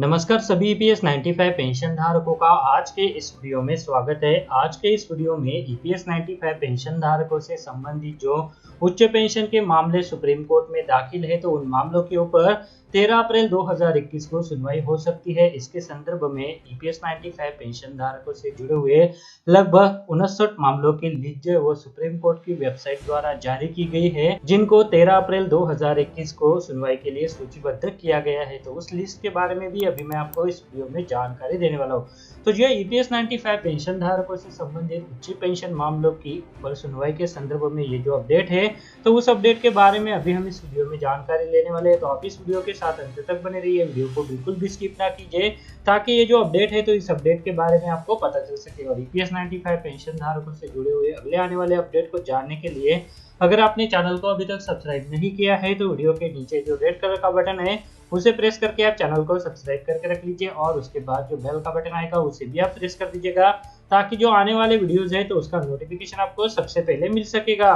नमस्कार सभी EPS 95 pension धारकों का आज के इस वीडियो में स्वागत है। आज के इस वीडियो में ईपीएस 95 पेंशन धारकों से संबंधित जो उच्च पेंशन के मामले सुप्रीम कोर्ट में दाखिल है तो उन मामलों के ऊपर 13 अप्रैल 2021 को सुनवाई हो सकती है। इसके संदर्भ में ईपीएस 95 पेंशन धारकों से जुड़े हुए लगभग 59 मामलों की लिस्ट जो वो सुप्रीम कोर्ट की वेबसाइट द्वारा जारी की गई है, जिनको 13 अप्रैल 2021 को सुनवाई के लिए सूचीबद्ध किया गया है। तो उस लिस्ट के बारे में भी अभी मैं आपको इस वीडियो में जानकारी देने वाला हूँ। तो जो ईपीएस 95 पेंशन धारकों से संबंधित उच्च पेंशन मामलों की ऊपर सुनवाई के संदर्भ में ये जो अपडेट है तो उस अपडेट के बारे में अभी हम इस वीडियो में जानकारी लेने वाले हैं। तो आप इस वीडियो के साथ अंत तक बने रहिए, वीडियो को बिल्कुल भी स्किप ना कीजिए ताकि ये जो अपडेट है तो इस अपडेट के बारे में आपको पता चल सके। और ईपीएस 95 पेंशन धारकों से जुड़े हुए अगले आने वाले अपडेट को जानने के लिए अगर आपने चैनल को अभी तक सब्सक्राइब नहीं किया है तो वीडियो के नीचे जो रेड कलर का बटन है उसे प्रेस करके आप चैनल को सब्सक्राइब करके रख लीजिए और उसके बाद जो बेल का बटन आएगा उसे भी आप प्रेस कर दीजिएगा ताकि जो आने वाले वीडियोस है तो उसका नोटिफिकेशन आपको सबसे पहले मिल सकेगा।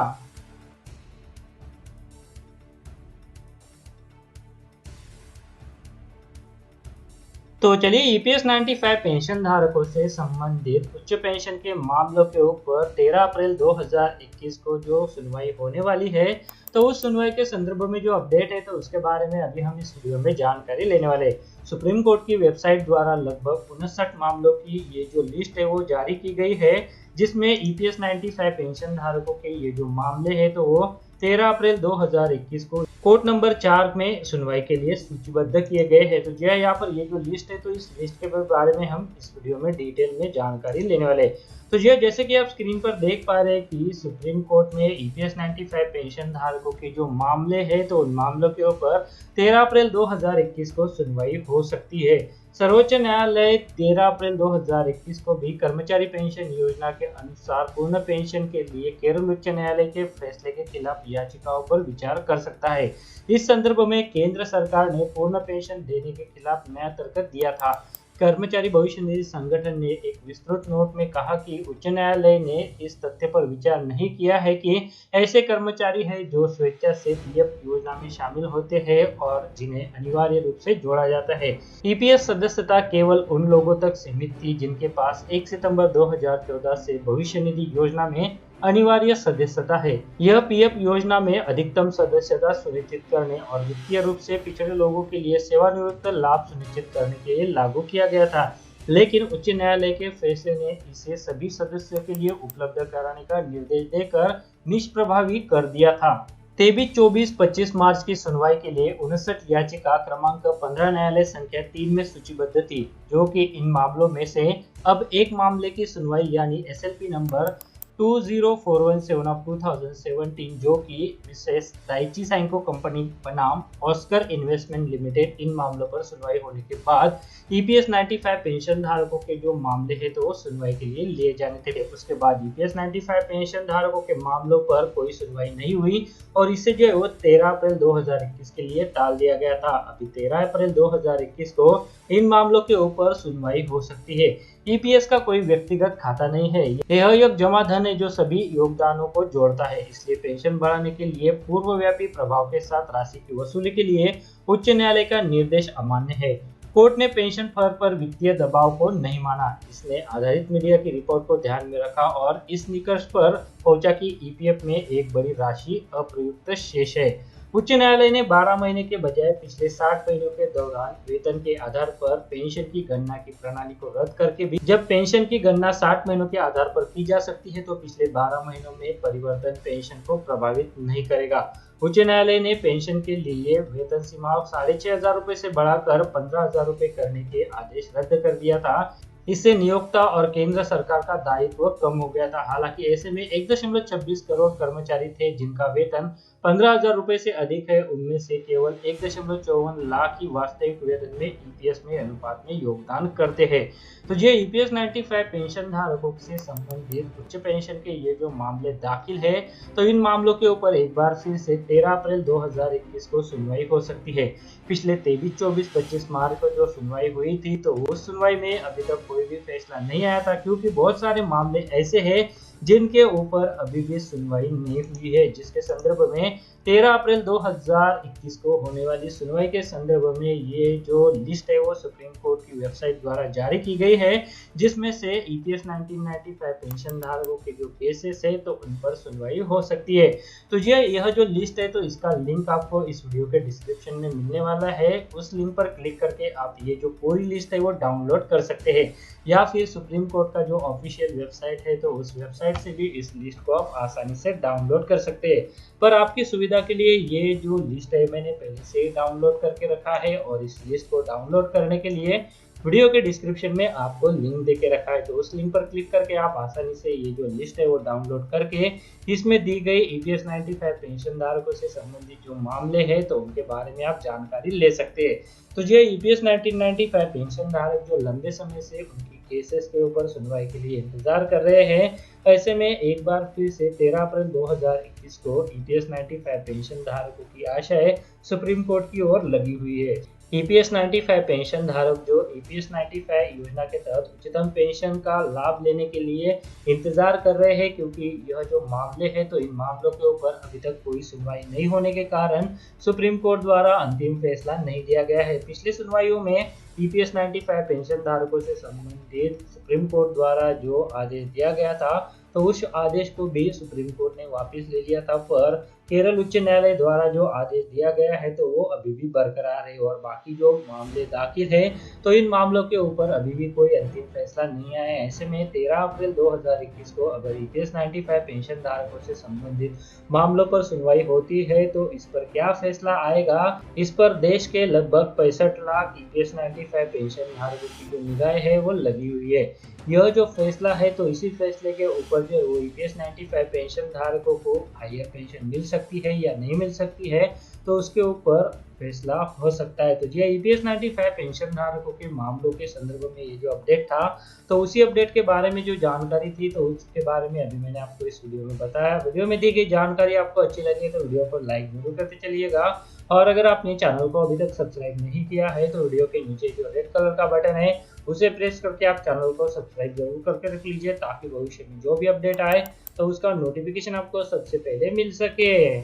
तो चलिए ईपीएस 95 पेंशन धारकों से संबंधित उच्च पेंशन के मामलों के ऊपर 13 अप्रैल 2021 को जो सुनवाई होने वाली है तो उस सुनवाई के संदर्भ में जो अपडेट है तो उसके बारे में अभी हम इस वीडियो में जानकारी लेने वाले हैं। सुप्रीम कोर्ट की वेबसाइट द्वारा लगभग 59 मामलों की ये जो लिस्ट है वो जारी की गई है, जिसमें ईपीएस 95 पेंशन धारकों के ये जो मामले हैं तो वो 13 अप्रैल 2021 को कोर्ट नंबर 4 में सुनवाई के लिए सूचीबद्ध किए गए हैं। तो जो है यहाँ पर ये जो लिस्ट है तो इस लिस्ट के बारे में हम इस वीडियो में डिटेल में जानकारी लेने वाले हैं। तो ये जैसे कि आप स्क्रीन पर देख पा रहे हैं कि सुप्रीम कोर्ट में ईपीएस 95 पेंशन धारकों के जो मामले हैं तो उन मामलों के ऊपर 13 अप्रैल 2021 को सुनवाई हो सकती है। सर्वोच्च न्यायालय 13 अप्रैल 2021 को भी कर्मचारी पेंशन योजना के अनुसार पूर्ण पेंशन के लिए केरल उच्च न्यायालय के फैसले के खिलाफ याचिकाओं पर विचार कर सकता है। इस संदर्भ में केंद्र सरकार ने पूर्ण पेंशन देने के खिलाफ नया तर्क दिया था। कर्मचारी भविष्य निधि संगठन ने एक विस्तृत नोट में कहा कि उच्च न्यायालय ने इस तथ्य पर विचार नहीं किया है कि ऐसे कर्मचारी हैं जो स्वेच्छा से पीएफ योजना में शामिल होते हैं और जिन्हें अनिवार्य रूप से जोड़ा जाता है। ईपीएस सदस्यता केवल उन लोगों तक सीमित थी जिनके पास 1 सितंबर 2014 से भविष्य निधि योजना में अनिवार्य सदस्यता है। यह पीएफ योजना में अधिकतम सदस्यता सुनिश्चित करने और वित्तीय रूप से पिछड़े लोगों के लिए सेवानिवृत्त लाभ सुनिश्चित करने के लिए लागू किया गया था, लेकिन उच्च न्यायालय के फैसले ने इसे सभी सदस्यों के लिए उपलब्ध कराने का निर्देश देकर निष्प्रभावी कर दिया था। 23, 24, 25 मार्च की सुनवाई के लिए 59 याचिका क्रमांक 15 न्यायालय संख्या 3 में सूचीबद्ध थी, जो कि इन मामलों में से अब एक मामले की सुनवाई यानी एसएलपी नंबर 20417 ऑफ 2017 जो कि मिसेस दाइची साइको कंपनी बनाम ऑस्कर इन्वेस्टमेंट लिमिटेड, इन मामलों पर सुनवाई होने के बाद ईपीएस 95 पेंशन धारकों के जो मामले हैं तो सुनवाई के लिए लिए जाने थे। उसके बाद ईपीएस 95 पेंशन धारकों के मामलों पर कोई सुनवाई नहीं हुई और इसे जो है वो 13 अप्रैल 2021 के लिए टाल दिया गया था। अभी 13 अप्रैल 2021 को इन मामलों के ऊपर सुनवाई हो सकती है। ईपीएस का कोई व्यक्तिगत खाता नहीं है, यह एक जमा धन है जो सभी योगदानों को जोड़ता है, इसलिए पेंशन बढ़ाने के लिए पूर्वव्यापी प्रभाव के साथ राशि की वसूली के लिए उच्च न्यायालय का निर्देश अमान्य है। कोर्ट ने पेंशन फर्म पर वित्तीय दबाव को नहीं माना, इसने आधारित मीडिया की रिपोर्ट को ध्यान में रखा और इस निष्कर्ष पर पहुंचा कि ईपीएफ में एक बड़ी राशि अप्रयुक्त शेष है। उच्च न्यायालय ने 12 महीने के बजाय पिछले 60 महीनों के दौरान वेतन के आधार पर पेंशन की गणना की प्रणाली को रद्द करके भी जब पेंशन की गणना 60 महीनों के आधार पर की जा सकती है तो पिछले 12 महीनों में परिवर्तन पेंशन को प्रभावित नहीं करेगा। उच्च न्यायालय ने पेंशन के लिए वेतन सीमा 6,500 रुपए से बढ़ाकर 15,000 रुपए करने के आदेश रद्द कर दिया था। इससे नियोक्ता और केंद्र सरकार का दायित्व कम हो गया था। हालांकि ऐसे में 1.26 करोड़ कर्मचारी थे जिनका वेतन 15,000 रुपए से अधिक है, उनमें से केवल 1.54 लाख ही वास्तविक वेतन में ईपीएस में अनुपात में योगदान करते हैं। तो ये ईपीएस 95 पेंशन धारकों से संबंधित उच्च पेंशन के ये जो मामले दाखिल है तो इन मामलों के ऊपर एक बार फिर से 13 अप्रैल 2021 को सुनवाई हो सकती है। पिछले 23, 24, 25 मार्च को जो सुनवाई हुई थी तो उस सुनवाई में अभी तक कोई भी फैसला नहीं आया था, क्योंकि बहुत सारे मामले ऐसे हैं जिनके ऊपर अभी भी सुनवाई नहीं हुई है, जिसके संदर्भ में 13 अप्रैल 2021 को होने वाली सुनवाई के संदर्भ में ये जो लिस्ट है वो सुप्रीम कोर्ट की वेबसाइट द्वारा जारी की गई है, जिसमें से ईपीएस 1995 पेंशन धारकों के जो केसेस है तो उन पर सुनवाई हो सकती है। तो यह जो लिस्ट है तो इसका लिंक आपको इस वीडियो के डिस्क्रिप्शन में मिलने वाला है। उस लिंक पर क्लिक करके आप ये जो पूरी लिस्ट है वो डाउनलोड कर सकते हैं, या फिर सुप्रीम कोर्ट का जो ऑफिशियल वेबसाइट है तो उस वेबसाइट से भी इस लिस्ट को आप आसानी से डाउनलोड कर सकते हैं। पर आपकी सुविधा के लिए ये जो लिस्ट है मैंने पहले से ही डाउनलोड करके रखा है, और इस लिस्ट को डाउनलोड करने के लिए वीडियो के डिस्क्रिप्शन में आपको लिंक देके रखा है। तो उस लिंक पर क्लिक करके आप आसानी से ये जो लिस्ट है वो डाउनलोड करके इसमें दी गई ईपीएस 95 पेंशन धारकों से संबंधित जो मामले हैं तो उनके बारे में आप जानकारी ले सकते हैं। तो ये ईपीएस 1995 पेंशन धारक जो लंबे समय से उनकी केसेस के ऊपर सुनवाई के लिए इंतजार कर रहे हैं, ऐसे में एक बार फिर से 13 अप्रैल 2021 को ईपीएस 95 पेंशन धारकों की आशाएं सुप्रीम कोर्ट की ओर लगी हुई है। ईपीएस 95 पेंशन धारक जो ईपीएस 95 योजना के तहत उच्चतम पेंशन का लाभ लेने के लिए इंतजार कर रहे हैं, क्योंकि यह जो मामले हैं तो इन मामलों के ऊपर अभी तक कोई सुनवाई नहीं होने के कारण सुप्रीम कोर्ट द्वारा अंतिम फैसला नहीं दिया गया है। पिछली सुनवाइयों में ईपीएस 95 पेंशन धारकों से संबंधित सुप्रीम कोर्ट द्वारा जो आदेश दिया गया था तो उस आदेश को भी सुप्रीम कोर्ट ने वापस ले लिया था, पर केरल उच्च न्यायालय द्वारा जो आदेश दिया गया है तो वो अभी भी बरकरार है, और बाकी जो मामले दाखिल है तो इन मामलों के ऊपर अभी भी कोई अंतिम फैसला नहीं आया है। ऐसे में 13 अप्रैल 2021 को अगर ईपीएस 95 पेंशन धारकों से संबंधित मामलों पर सुनवाई होती है तो इस पर क्या फैसला आएगा, इस पर देश के लगभग 65 लाख ईपीएस 95 पेंशन धारकों की जो निगाह है वो लगी हुई है। यह जो फैसला है तो इसी फैसले के ऊपर जो ईपीएस 95 पेंशन धारकों को हायर पेंशन मिल सकती है या नहीं मिल सकती है तो उसके ऊपर फैसला हो सकता है। तो जी ईपीएस 95 पेंशन धारकों के मामलों के संदर्भ में ये जो अपडेट था तो उसी अपडेट के बारे में जो जानकारी थी तो उसके बारे में अभी मैंने आपको इस वीडियो में बताया। वीडियो में दी गई जानकारी आपको अच्छी लगी तो वीडियो पर लाइक जरूर करते चलिएगा, और अगर आपने चैनल को अभी तक सब्सक्राइब नहीं किया है तो वीडियो के नीचे जो रेड कलर का बटन है उसे प्रेस करके आप चैनल को सब्सक्राइब जरूर करके रख लीजिए, ताकि भविष्य में जो भी अपडेट आए तो उसका नोटिफिकेशन आपको सबसे पहले मिल सके।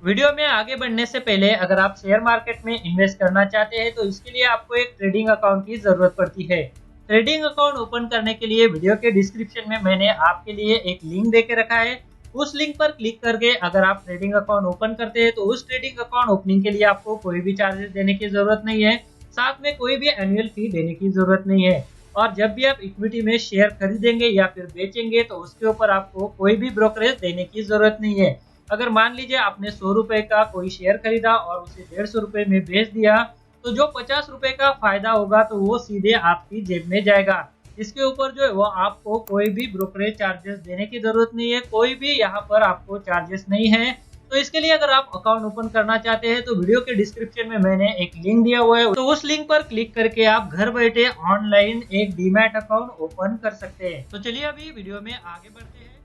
वीडियो में आगे बढ़ने से पहले अगर आप शेयर मार्केट में इन्वेस्ट करना चाहते हैं तो इसके लिए आपको एक ट्रेडिंग अकाउंट की जरूरत पड़ती है। ट्रेडिंग अकाउंट ओपन करने के लिए वीडियो के डिस्क्रिप्शन में मैंने आपके लिए एक लिंक देके रखा है। उस लिंक पर क्लिक करके अगर आप ट्रेडिंग अकाउंट ओपन करते हैं तो उस ट्रेडिंग अकाउंट ओपनिंग के लिए आपको कोई भी चार्जेस देने की जरूरत नहीं है, साथ में कोई भी एनुअल फी देने की जरूरत नहीं है। और जब भी आप इक्विटी में शेयर खरीदेंगे या फिर बेचेंगे तो उसके ऊपर आपको कोई भी ब्रोकरेज देने की जरूरत नहीं है। अगर मान लीजिए आपने 100 रुपए का कोई शेयर खरीदा और उसे 150 रुपए में बेच दिया तो जो 50 रुपए का फायदा होगा तो वो सीधे आपकी जेब में जाएगा। इसके ऊपर जो है वो आपको कोई भी ब्रोकरेज चार्जेस देने की जरूरत नहीं है, कोई भी यहाँ पर आपको चार्जेस नहीं है। तो इसके लिए अगर आप अकाउंट ओपन करना चाहते हैं तो वीडियो के डिस्क्रिप्शन में मैंने एक लिंक दिया हुआ है, तो उस लिंक पर क्लिक करके आप घर बैठे ऑनलाइन एक डीमैट अकाउंट ओपन कर सकते हैं। तो चलिए अभी वीडियो में आगे बढ़ते हैं।